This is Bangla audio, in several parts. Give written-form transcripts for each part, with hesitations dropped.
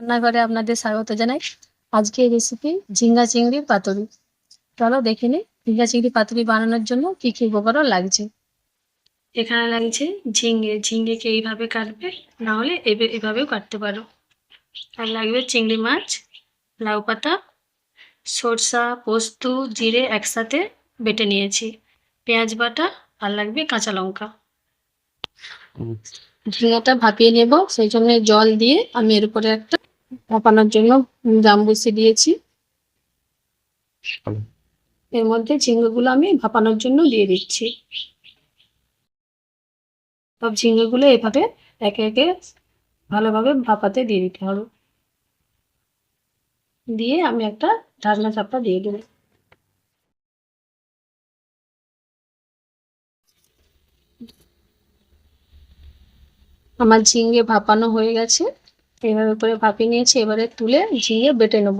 রান্নাঘরে আপনাদের স্বাগত জানাই। আজকের রেসিপি ঝিঙ্গা চিংড়ির পাতুরি। চলো দেখে নিই ঝিঙ্গা চিংড়ি পাতুরি বানানোর জন্য কি কি উপকরণ লাগছে। এখানে লাগছে ঝিঙ্গেকে এইভাবে কাটবে, না হলে এভাবেও কাটতে পারো। আর লাগবে চিংড়ি মাছ, লাউ পাতা, সরষা, পোস্ত, জিরে একসাথে বেটে নিয়েছি, পেঁয়াজ বাটা, আর লাগবে কাঁচা লঙ্কা। ঝিঙ্গাটা ভাপিয়ে নেব, সেই জন্য জল দিয়ে আমি এর উপরে একটা ভাপানোর জন্য জাম বসিয়ে দিয়েছি। এর মধ্যে ঝিঙ্গেগুলো আমি ভাপানোর জন্য দিয়ে দিচ্ছি। সব ঝিঙ্গেগুলো এভাবে একে একে ভালোভাবে ভাপাতে দিয়ে দিতে হবে। দিয়ে আমি একটা ঢাকনা চাপা দিয়ে দেবো। আমার ঝিঙ্গে ভাপানো হয়ে গেছে, এইভাবে করে ভাপিয়ে নিয়েছি। এবারে তুলে ঝিঙ্গে বেটে নেব।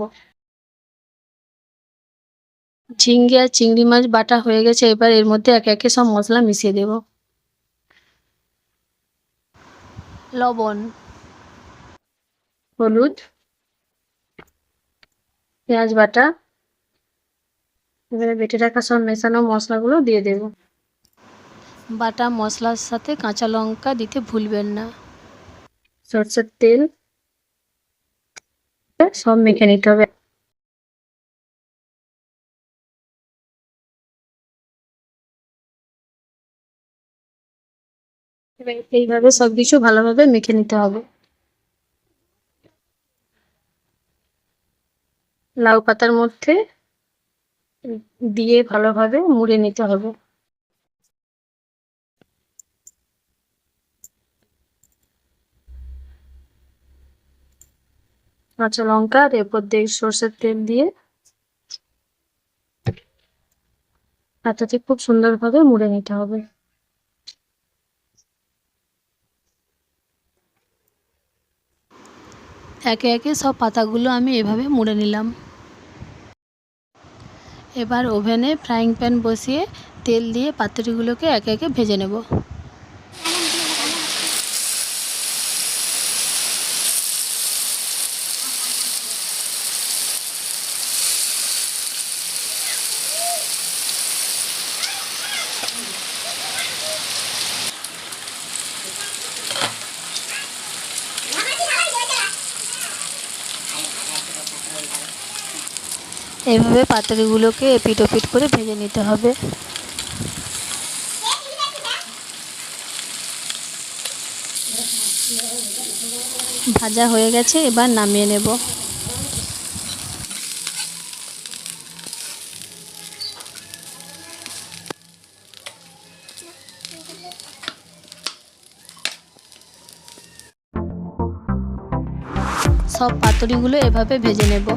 ঝিঙ্গে আর চিংড়ি মাছ বাটা হয়ে গেছে, এবার এর মধ্যে একে একে সব মশলা মিশিয়ে দেব। লবণ, হলুদ, পেঁয়াজ বাটা, এবারে বেটে রাখা সব মেশানো মশলাগুলো দিয়ে দেব। বাটা মশলার সাথে কাঁচা লঙ্কা দিতে ভুলবেন না। সরষের তেল সব মেখে নিতে হবে। এবার এইভাবে সবকিছু ভালোভাবে মেখে নিতে হবে। লাউ পাতার মধ্যে দিয়ে ভালোভাবে মুড়ে নিতে হবে। কাঁচা লঙ্কা আর এরপর দিয়ে সরষের তেল দিয়ে হাতাতে খুব সুন্দরভাবে মুড়ে নিতে হবে। একে একে সব পাতাগুলো আমি এভাবে মুড়ে নিলাম। এবার ওভেনে ফ্রাইং প্যান বসিয়ে তেল দিয়ে পাতুরিগুলোকে একে একে ভেজে নেব। এইভাবে পাতুরিগুলোকে এপিট ওপিট করে ভেজে নিতে হবে। ভাজা হয়ে গেছে, এবার নামিয়ে নেব। সব পাতুরিগুলো এভাবে ভেজে নেব।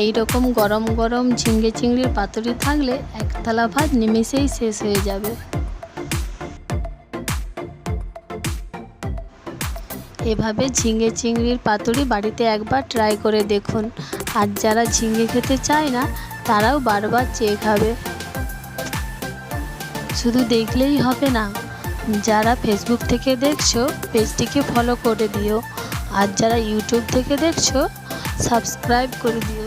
এই রকম গরম গরম ঝিঙ্গে চিংড়ির পাতুরি থাকলে এক থালা ভাত নিমেষেই শেষ হয়ে যাবে। এভাবে ঝিঙ্গে চিংড়ির পাতুরি বাড়িতে একবার ট্রাই করে দেখুন। আর যারা ঝিঙ্গে খেতে চায় না তারাও বারবার চেয়ে খাবে। শুধু দেখলেই হবে না, যারা ফেসবুক থেকে দেখছো পেজটিকে ফলো করে দিও, আর যারা ইউটিউব থেকে দেখছো সাবস্ক্রাইব করে দিও।